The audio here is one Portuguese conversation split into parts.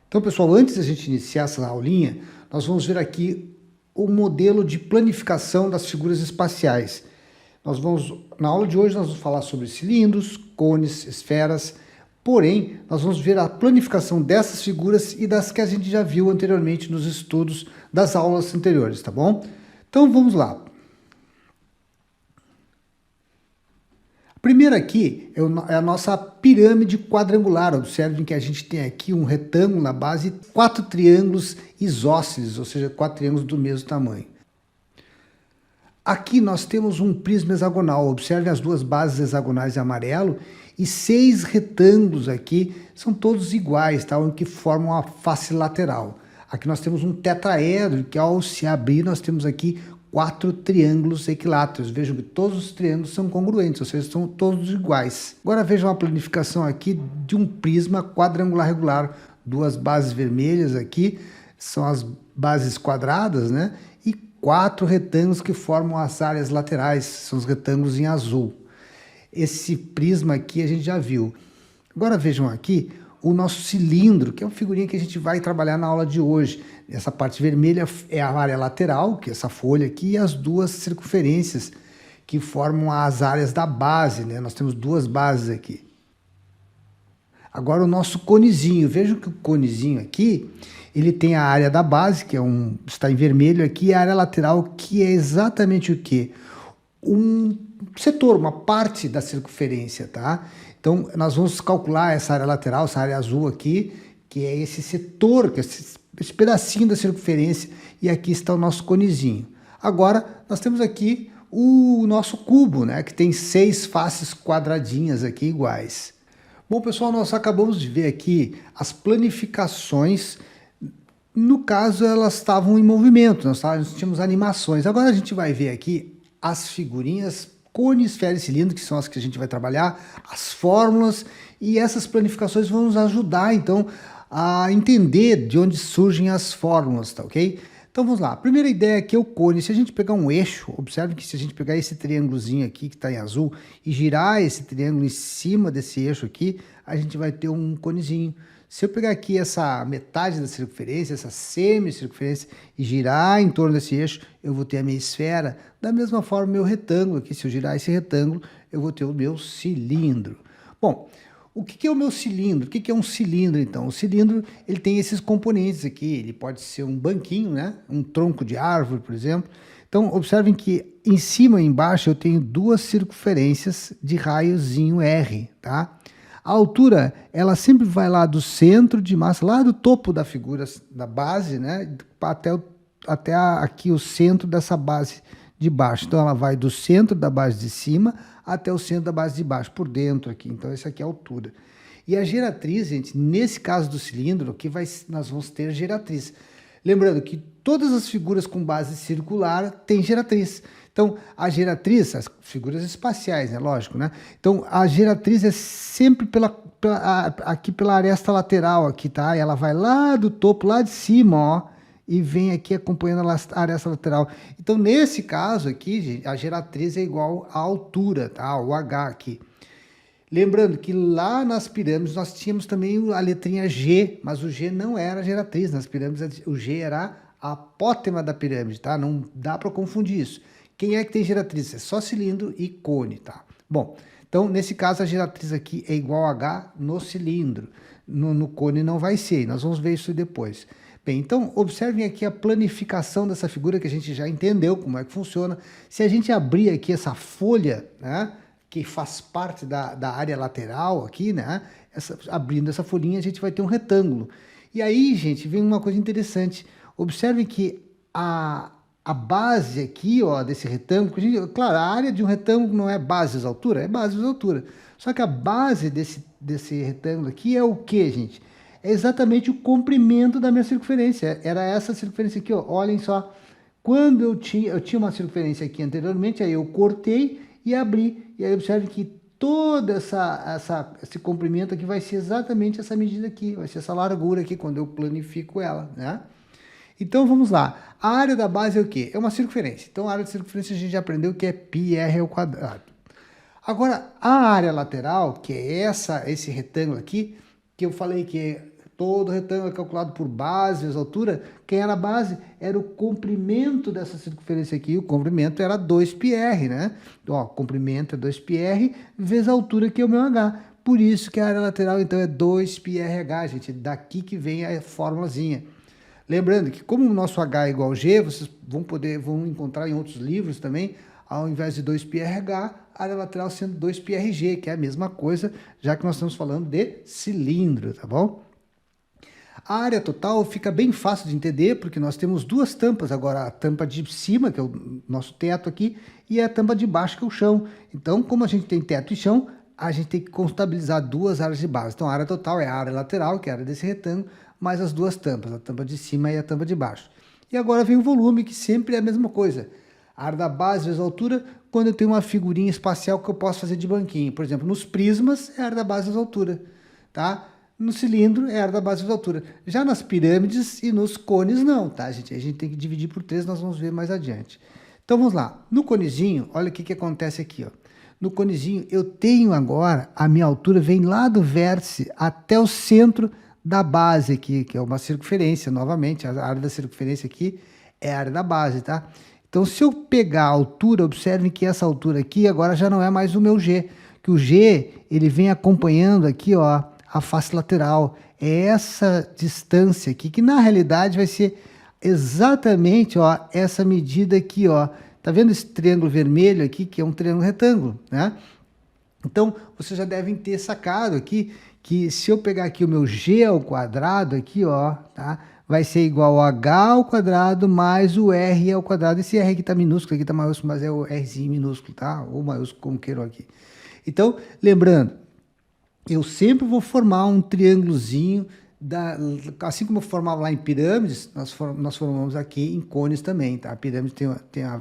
Então, pessoal, antes da gente iniciar essa aulinha, nós vamos ver aqui o modelo de planificação das figuras espaciais. Na aula de hoje, nós vamos falar sobre cilindros, cones, esferas, porém, nós vamos ver a planificação dessas figuras e das que a gente já viu anteriormente nos estudos das aulas anteriores, tá bom? Então, vamos lá. Primeiro aqui é a nossa pirâmide quadrangular. Observem que a gente tem aqui um retângulo na base, 4 triângulos isósceles, ou seja, 4 triângulos do mesmo tamanho. Aqui nós temos um prisma hexagonal. Observem as duas bases hexagonais em amarelo e 6 retângulos aqui, são todos iguais, tá? Que formam a face lateral. Aqui nós temos um tetraedro, que ao se abrir nós temos aqui 4 triângulos equiláteros. Vejam que todos os triângulos são congruentes, ou seja, são todos iguais. Agora vejam a planificação aqui de um prisma quadrangular regular. Duas bases vermelhas aqui, são as bases quadradas, né? E 4 retângulos que formam as áreas laterais, são os retângulos em azul. Esse prisma aqui a gente já viu. Agora vejam aqui o nosso cilindro, que é uma figurinha que a gente vai trabalhar na aula de hoje. Essa parte vermelha é a área lateral, que é essa folha aqui, e as duas circunferências que formam as áreas da base, né? Nós temos duas bases aqui. Agora o nosso conezinho. Vejam que o conezinho aqui, ele tem a área da base, que está em vermelho aqui, e a área lateral, que é exatamente o quê? Um setor, uma parte da circunferência, tá? Então, nós vamos calcular essa área lateral, essa área azul aqui, que é esse setor, que é esse pedacinho da circunferência, e aqui está o nosso conezinho. Agora, nós temos aqui o nosso cubo, né, que tem 6 faces quadradinhas aqui iguais. Bom, pessoal, nós acabamos de ver aqui as planificações. No caso, elas estavam em movimento, nós tínhamos animações. Agora a gente vai ver aqui as figurinhas cone, esfera e cilindro, que são as que a gente vai trabalhar, as fórmulas, e essas planificações vão nos ajudar, então, a entender de onde surgem as fórmulas, tá ok? Então vamos lá, a primeira ideia aqui é o cone. Se a gente pegar um eixo, observe que se a gente pegar esse triângulozinho aqui, que está em azul, e girar esse triângulo em cima desse eixo aqui, a gente vai ter um conezinho. Se eu pegar aqui essa metade da circunferência, essa semicircunferência, e girar em torno desse eixo, eu vou ter a minha esfera. Da mesma forma, meu retângulo aqui, se eu girar esse retângulo, eu vou ter o meu cilindro. Bom, o que é o meu cilindro? O que é um cilindro, então? O cilindro, ele tem esses componentes aqui. Ele pode ser um banquinho, né? Um tronco de árvore, por exemplo. Então, observem que em cima e embaixo eu tenho duas circunferências de raiozinho R, tá? A altura, ela sempre vai lá do centro de massa, lá do topo da figura, da base, né, até aqui o centro dessa base de baixo. Então, ela vai do centro da base de cima até o centro da base de baixo, por dentro aqui. Então, essa aqui é a altura. E a geratriz, gente, nesse caso do cilindro, aqui nós vamos ter geratriz. Lembrando que todas as figuras com base circular têm geratriz. Então, a geratriz, as figuras espaciais, né? Lógico, né? Então, a geratriz é sempre aqui pela aresta lateral, aqui, tá? Ela vai lá do topo, lá de cima, ó, e vem aqui acompanhando a aresta lateral. Então, nesse caso aqui, gente, a geratriz é igual à altura, tá? O H aqui. Lembrando que lá nas pirâmides nós tínhamos também a letrinha G, mas o G não era a geratriz. Nas pirâmides o G era a apótema da pirâmide, tá? Não dá para confundir isso. Quem é que tem geratriz? É só cilindro e cone, tá? Bom, então nesse caso a geratriz aqui é igual a H no cilindro. No cone não vai ser, nós vamos ver isso depois. Bem, então observem aqui a planificação dessa figura que a gente já entendeu como é que funciona. Se a gente abrir aqui essa folha, né, que faz parte da área lateral aqui, né, abrindo essa folhinha a gente vai ter um retângulo. E aí, gente, vem uma coisa interessante. Observem que a base aqui, ó, desse retângulo, claro, a área de um retângulo não é base vezes altura, é base vezes altura. Só que a base desse retângulo aqui é o que, gente? É exatamente o comprimento da minha circunferência. Era essa circunferência aqui, ó. Olhem só. Quando eu tinha uma circunferência aqui anteriormente, aí eu cortei e abri. E aí observe que todo esse comprimento aqui vai ser exatamente essa medida aqui, vai ser essa largura aqui quando eu planifico ela, né? Então vamos lá, a área da base é o quê? É uma circunferência. Então a área de circunferência a gente já aprendeu que é πr ao quadrado. Agora a área lateral, que é esse retângulo aqui, que eu falei que Todo retângulo é calculado por base vezes altura. Quem era a base? Era o comprimento dessa circunferência aqui. O comprimento era 2πr, né? Então, ó, comprimento é 2πr vezes a altura, que é o meu h. Por isso que a área lateral, então, é 2πrh, gente. Daqui que vem a formulazinha. Lembrando que, como o nosso h é igual a g, vocês vão encontrar em outros livros também, ao invés de 2πrh, a área lateral sendo 2πrg, que é a mesma coisa, já que nós estamos falando de cilindro, tá bom? A área total fica bem fácil de entender, porque nós temos duas tampas agora, a tampa de cima, que é o nosso teto aqui, e a tampa de baixo, que é o chão. Então, como a gente tem teto e chão, a gente tem que contabilizar duas áreas de base. Então, a área total é a área lateral, que é a área desse retângulo, mais as duas tampas, a tampa de cima e a tampa de baixo. E agora vem o volume, que sempre é a mesma coisa. A área da base vezes a altura, quando eu tenho uma figurinha espacial que eu posso fazer de banquinho. Por exemplo, nos prismas é a área da base vezes a altura, tá? No cilindro é a área da base vezes a altura. Já nas pirâmides e nos cones não, tá, gente? A gente tem que dividir por 3, nós vamos ver mais adiante. Então vamos lá. No conezinho, olha o que acontece aqui, ó. No conezinho eu tenho agora, a minha altura vem lá do vértice até o centro da base aqui, que é uma circunferência, novamente, a área da circunferência aqui é a área da base, tá? Então, se eu pegar a altura, observem que essa altura aqui agora já não é mais o meu G, que o G, ele vem acompanhando aqui, ó, a face lateral. É essa distância aqui, que na realidade vai ser exatamente, ó, essa medida aqui, ó. Tá vendo esse triângulo vermelho aqui, que é um triângulo retângulo, né? Então, vocês já devem ter sacado aqui que se eu pegar aqui o meu g ao quadrado aqui, ó, tá? Vai ser igual a h ao quadrado mais o r ao quadrado. Esse r aqui tá minúsculo, aqui tá maiúsculo, mas é o rzinho minúsculo, tá? Ou maiúsculo, como queiram aqui. Então, lembrando, eu sempre vou formar um triângulozinho, assim como eu formava lá em pirâmides, nós formamos aqui em cones também, tá? A pirâmide tem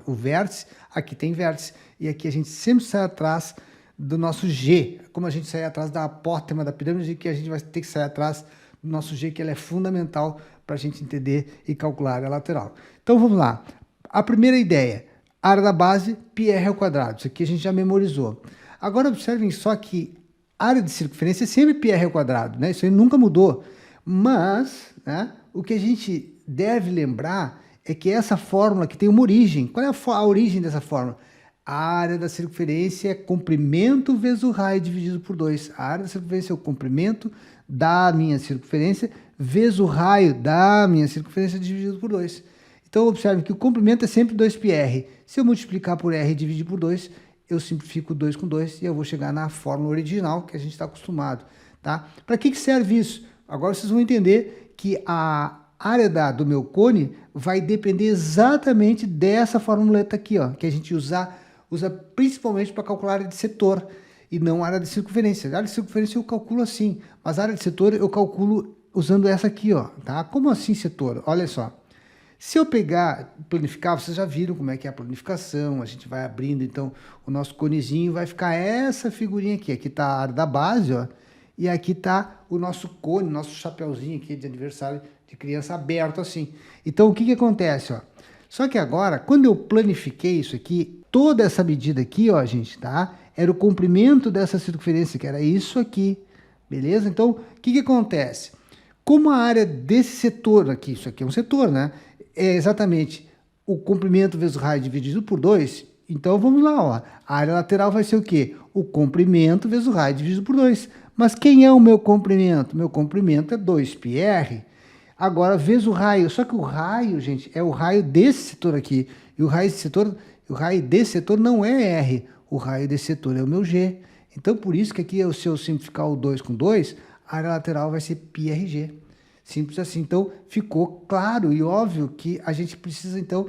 o vértice, aqui tem vértice, e aqui a gente sempre sai atrás do nosso G, como a gente sai atrás da apótema da pirâmide, que a gente vai ter que sair atrás do nosso G, que ela é fundamental para a gente entender e calcular a área lateral. Então vamos lá. A primeira ideia, área da base, πr ao quadrado. Isso aqui a gente já memorizou. Agora observem só que a área de circunferência é sempre πr ao quadrado, né? Isso aí nunca mudou. Mas, né, o que a gente deve lembrar é que essa fórmula que tem uma origem. Qual é a origem dessa fórmula? A área da circunferência é comprimento vezes o raio dividido por 2. A área da circunferência é o comprimento da minha circunferência vezes o raio da minha circunferência dividido por 2. Então, observe que o comprimento é sempre 2πr. Se eu multiplicar por r e dividir por 2, eu simplifico 2 com 2 e eu vou chegar na fórmula original que a gente está acostumado, tá? Para que serve isso? Agora vocês vão entender que a área do meu cone vai depender exatamente dessa formuleta aqui, ó, que a gente usa principalmente para calcular a área de setor e não a área de circunferência. A área de circunferência eu calculo assim, mas a área de setor eu calculo usando essa aqui, ó, tá? Como assim setor? Olha só. Se eu planificar, vocês já viram como é que é a planificação, a gente vai abrindo, então o nosso conezinho vai ficar essa figurinha aqui. Aqui está a área da base, ó, e aqui está o nosso cone, nosso chapeuzinho aqui de aniversário de criança aberto assim. Então o que acontece, ó? Só que agora, quando eu planifiquei isso aqui, toda essa medida aqui, ó, gente, tá? Era o comprimento dessa circunferência, que era isso aqui, beleza? Então, o que acontece? Como a área desse setor aqui, isso aqui é um setor, né? É exatamente o comprimento vezes o raio dividido por 2, então vamos lá, ó. A área lateral vai ser o quê? O comprimento vezes o raio dividido por 2. Mas quem é o meu comprimento? Meu comprimento é 2πr. Agora, vezes o raio. Só que o raio, gente, é o raio desse setor aqui. E o raio desse setor não é R. O raio desse setor é o meu G. Então, por isso que aqui, se eu simplificar o 2 com 2, a área lateral vai ser πrg. Simples assim. Então, ficou claro e óbvio que a gente precisa, então,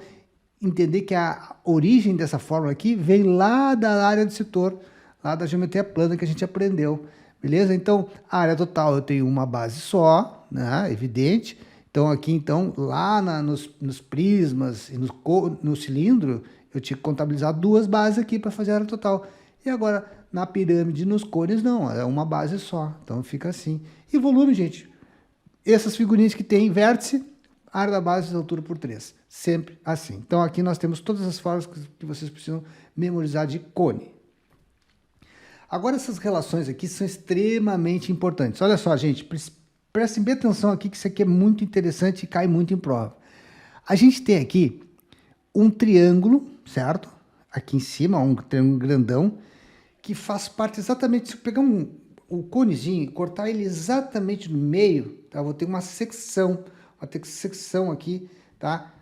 entender que a origem dessa fórmula aqui vem lá da área do setor, lá da geometria plana que a gente aprendeu. Beleza? Então, a área total eu tenho uma base só, né? Evidente. Então, aqui, então, lá nos prismas e no cilindro, eu tinha que contabilizar duas bases aqui para fazer a área total. E agora, na pirâmide e nos cones, não, é uma base só. Então, fica assim. E volume, gente? Essas figurinhas que tem vértice, área da base vezes altura por 3. Sempre assim. Então, aqui nós temos todas as fórmulas que vocês precisam memorizar de cone. Agora, essas relações aqui são extremamente importantes. Olha só, gente, prestem bem atenção aqui, que isso aqui é muito interessante e cai muito em prova. A gente tem aqui um triângulo, certo? Aqui em cima, um triângulo grandão, que faz parte exatamente, se eu pegar o conezinho e cortar ele exatamente no meio, tá? Eu vou ter uma secção aqui, tá?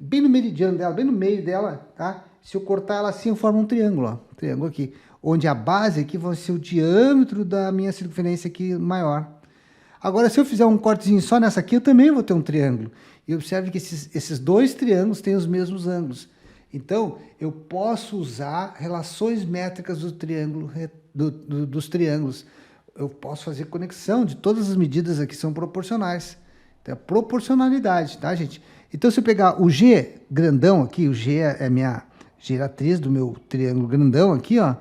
Bem no meridiano dela, bem no meio dela, tá? Se eu cortar ela assim, eu formo um triângulo, ó, um triângulo aqui, onde a base aqui vai ser o diâmetro da minha circunferência aqui maior. Agora, se eu fizer um cortezinho só nessa aqui, eu também vou ter um triângulo. E observe que esses dois triângulos têm os mesmos ângulos. Então, eu posso usar relações métricas do triângulo, dos triângulos. Eu posso fazer conexão de todas as medidas aqui são proporcionais. Então, é proporcionalidade, tá, gente? Então, se eu pegar o G grandão aqui, o G é a minha giratriz do meu triângulo grandão aqui, ó,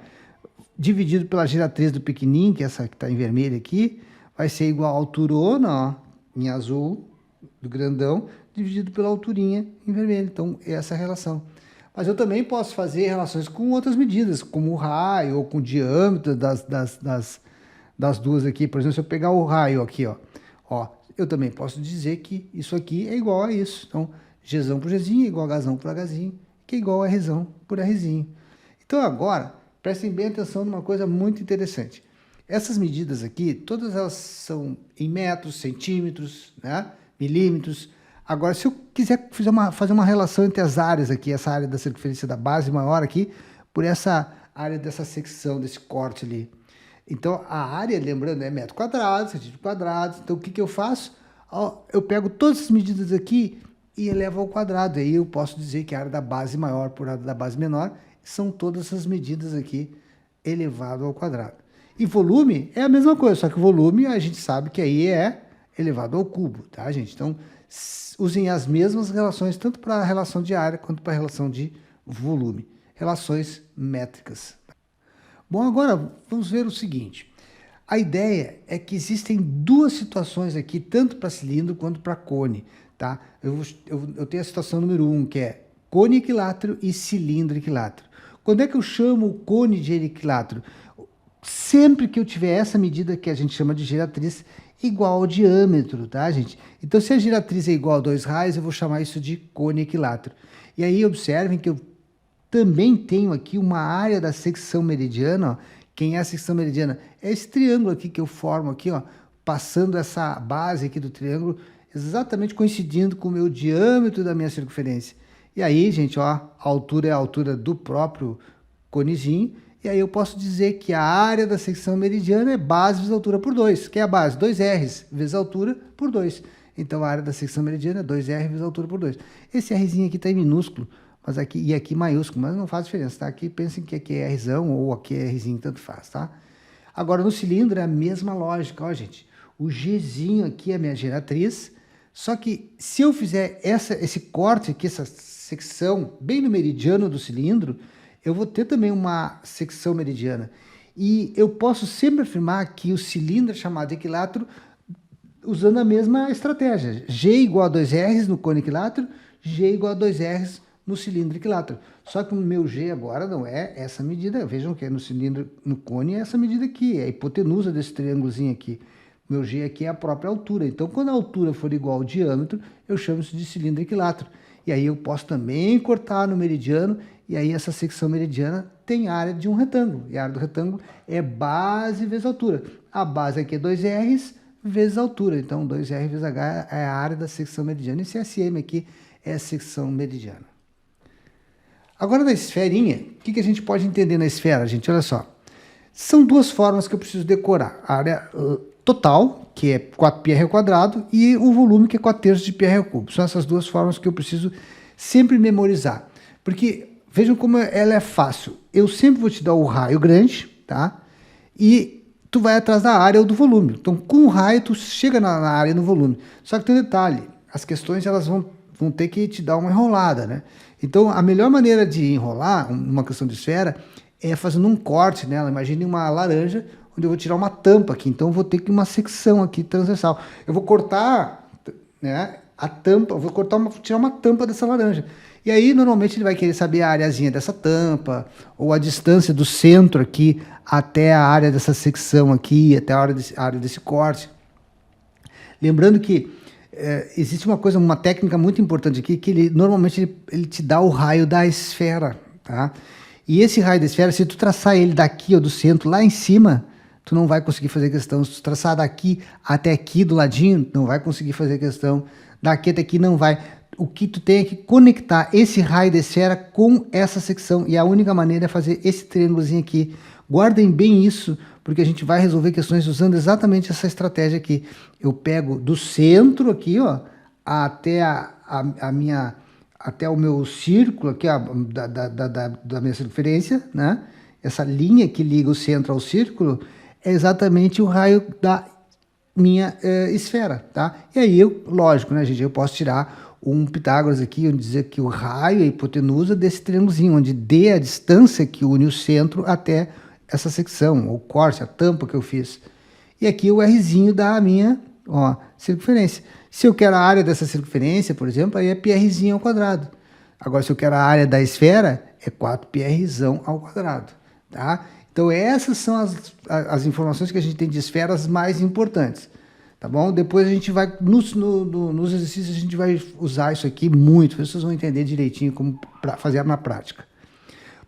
dividido pela giratriz do pequenininho, que é essa que está em vermelho aqui, vai ser igual a alturona, ó, em azul, do grandão, dividido pela alturinha em vermelho. Então, essa é a relação. Mas eu também posso fazer relações com outras medidas, como o raio ou com o diâmetro das duas aqui. Por exemplo, se eu pegar o raio aqui, ó, eu também posso dizer que isso aqui é igual a isso. Então, Gzão por Gzinho é igual a Hzão por Hzinho, que é igual a Rzão por Rzinho. Então, agora, prestem bem atenção numa coisa muito interessante. Essas medidas aqui, todas elas são em metros, centímetros, né, milímetros. Agora, se eu quiser fazer uma relação entre as áreas aqui, essa área da circunferência da base maior aqui, por essa área dessa secção, desse corte ali. Então, a área, lembrando, é metro quadrado, centímetro quadrado. Então, o que eu faço? Eu pego todas essas medidas aqui e elevo ao quadrado. Aí eu posso dizer que a área da base maior por área da base menor são todas essas medidas aqui elevado ao quadrado. E volume é a mesma coisa, só que o volume a gente sabe que aí é elevado ao cubo, tá, gente? Então, usem as mesmas relações, tanto para a relação de área quanto para a relação de volume. Relações métricas. Bom, agora vamos ver o seguinte. A ideia é que existem duas situações aqui, tanto para cilindro quanto para cone, tá? Eu tenho a situação número 1, que é cone equilátero e cilindro equilátero. Quando é que eu chamo o cone de equilátero? Sempre que eu tiver essa medida que a gente chama de giratriz igual ao diâmetro, tá, gente? Então, se a giratriz é igual a 2 raios, eu vou chamar isso de cone equilátero. E aí, observem que eu também tenho aqui uma área da secção meridiana, ó. Quem é a secção meridiana? É esse triângulo aqui que eu formo aqui, ó, passando essa base aqui do triângulo, exatamente coincidindo com o meu diâmetro da minha circunferência. E aí, gente, ó, a altura é a altura do próprio conezinho. E aí eu posso dizer que a área da secção meridiana é base vezes altura por 2. Que é a base? 2Rs vezes altura por 2. Então a área da secção meridiana é 2R vezes altura por 2. Esse Rzinho aqui está em minúsculo, mas aqui, e aqui maiúsculo, mas não faz diferença, tá? Aqui pensem que aqui é Rzão ou aqui é Rzinho, tanto faz, tá? Agora no cilindro é a mesma lógica, ó, gente. O Gzinho aqui é a minha giratriz, só que se eu fizer esse corte aqui, essa secção bem no meridiano do cilindro, eu vou ter também uma secção meridiana. E eu posso sempre afirmar que o cilindro é chamado equilátero usando a mesma estratégia. G igual a 2Rs no cone equilátero, G igual a 2Rs no cilindro equilátero. Só que o meu G agora não é essa medida. Vejam que é no cilindro, no cone é essa medida aqui, é a hipotenusa desse triângulozinho aqui. Meu G aqui é a própria altura. Então, quando a altura for igual ao diâmetro, eu chamo isso de cilindro equilátero. E aí eu posso também cortar no meridiano, e aí essa secção meridiana tem área de um retângulo. E a área do retângulo é base vezes altura. A base aqui é 2Rs vezes altura. Então, 2R vezes H é a área da secção meridiana. E esse SM aqui é a secção meridiana. Agora, na esferinha, o que a gente pode entender na esfera, gente? Olha só. São duas formas que eu preciso decorar. A área total, que é 4πr ao quadrado, e o volume, que é 4/3 de πr ao cubo. São essas duas formas que eu preciso sempre memorizar. Porque, vejam como ela é fácil. Eu sempre vou te dar o raio grande, tá? E tu vai atrás da área ou do volume. Então, com o raio, tu chega na área e no volume. Só que tem um detalhe. As questões, elas vão ter que te dar uma enrolada, né? Então, a melhor maneira de enrolar uma questão de esfera é fazendo um corte nela. Imagine uma laranja, onde eu vou tirar uma tampa aqui. Então, eu vou ter que uma secção aqui transversal. Eu vou cortar, né, a tampa, vou tirar uma tampa dessa laranja. E aí, normalmente, ele vai querer saber a areazinha dessa tampa, ou a distância do centro aqui até a área dessa secção aqui, até a área desse corte. Lembrando que existe uma coisa, uma técnica muito importante aqui, que normalmente ele te dá o raio da esfera, tá? E esse raio da esfera, se tu traçar ele daqui, ó, do centro, lá em cima, tu não vai conseguir fazer questão. Se tu traçar daqui até aqui do ladinho, não vai conseguir fazer questão. Daqui até aqui não vai. O que tu tem é que conectar esse raio da esfera com essa secção. E a única maneira é fazer esse triângulozinho aqui. Guardem bem isso, porque a gente vai resolver questões usando exatamente essa estratégia aqui. Eu pego do centro aqui, ó, até até o meu círculo aqui, ó, da minha circunferência, né? Essa linha que liga o centro ao círculo é exatamente o raio da minha esfera, tá? E aí, lógico, né, gente? Eu posso tirar um Pitágoras aqui, onde dizer que o raio, a hipotenusa desse triângulozinho, onde dê a distância que une o centro até essa secção, o corte, a tampa que eu fiz. E aqui o Rzinho da minha, ó, circunferência. Se eu quero a área dessa circunferência, por exemplo, aí é πrzinho ao quadrado. Agora, se eu quero a área da esfera, é 4πrzão ao quadrado, tá? Então, essas são as informações que a gente tem de esferas mais importantes, tá bom? Depois a gente vai, nos exercícios, a gente vai usar isso aqui muito, vocês vão entender direitinho como fazer na prática.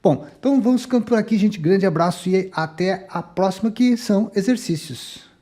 Bom, então vamos ficando por aqui, gente. Grande abraço e até a próxima, que são exercícios.